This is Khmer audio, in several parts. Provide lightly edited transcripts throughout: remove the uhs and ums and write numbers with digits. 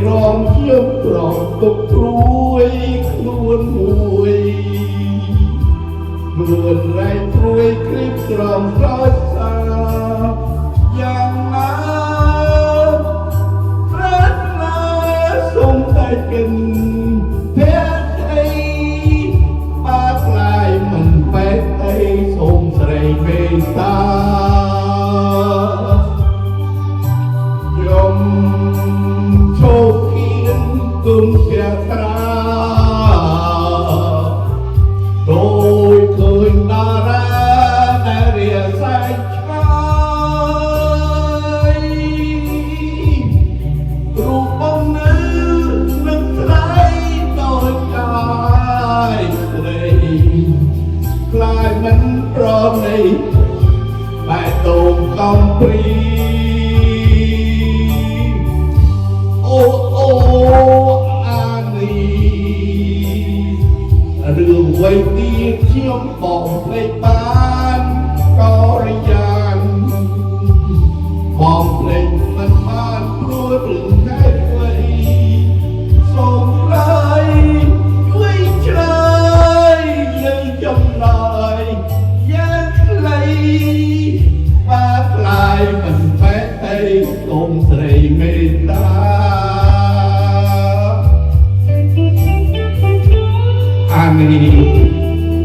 រងខ្ញុំប្រងទុកព្រួយខ្លួនមួយនួនរែងព្រួយគ្រីបក្រំក្រោយសាយ៉ាងណាប្រាថ្នាសូមតែកិនភេទអីបាខ្លាយមិនបែកអីសូមស្រីមេត្តាខ្ញុំឈោគគៀនគុំភត្រាដោយឃើញតារាដែលរាសែកឆ្ងាយរូបបំនៅនឹងស្រីដោយកាយស្រីខ្លាយមិនប្រណីបែបដូងកំព្រីអូអានីរឿងវ័យទៀតខ្ញុំបងភ្លេចបានករិយានបងភ្លេចមិនបានព្រោះរឿងហេតុអ្វីសូមឡើយជួយឆ្លើយលើចម្លើយយ៉ាងខ្លីបាខ្លាយមិនបែកអីសូមស្រីមេត្តាអានេះ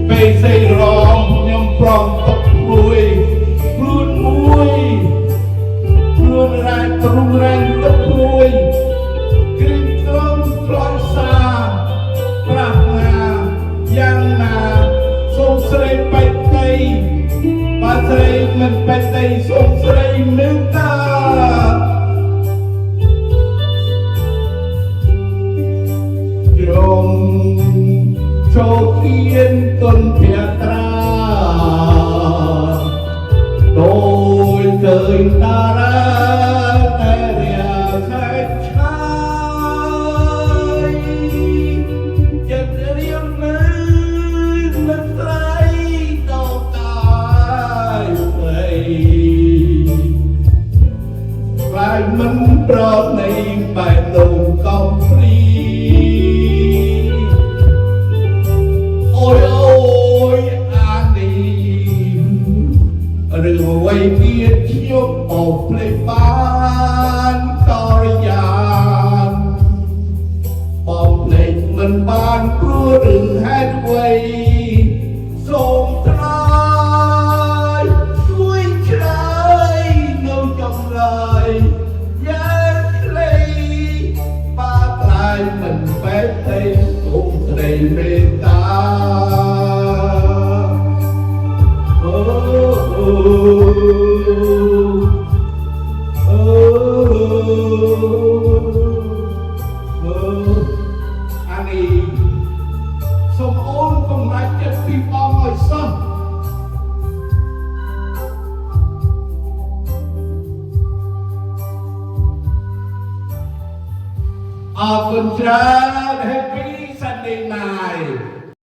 ពេលសៃរងខ្ញុំប្រងទុកព្រួយខ្លួនមួយខ្លួនរ៉ែទ្រុងរ៉ែទុកព្រួយគ្រីមត្រង់ខ្លោចសាប្រាថ្នាយ៉ាងណាសូមស្រីបេតីបើស្រីមិនបេតីសូមស្រីមេត្តាខ្ញុំចូលគៀនទុនភត្រាដោយឃើញតារាតែរាសែកឆ្ងាយចិត្តរៀមនៅមិនស្រីដល់កាយស្រីខ្លាយមិនប្រណីបែបដូងកំព្រីអានេះរឿងអ្វីទៀតខ្ញុំអោបភ្លេចបានករិយានបងភ្លេចមិនបានព្រោះរឿងហេតុអ្វីសូមថ្លៃជួយឆ្លើយនៅចម្លើយយ៉ាងខ្លីបាខ្លាយមិនបែកទេសូមស្រីមេត្តាអានេះសូមអូនកំណត់ចិត្តពីបងឲ្យសោះអរគុណច្រើន Happy Sunday night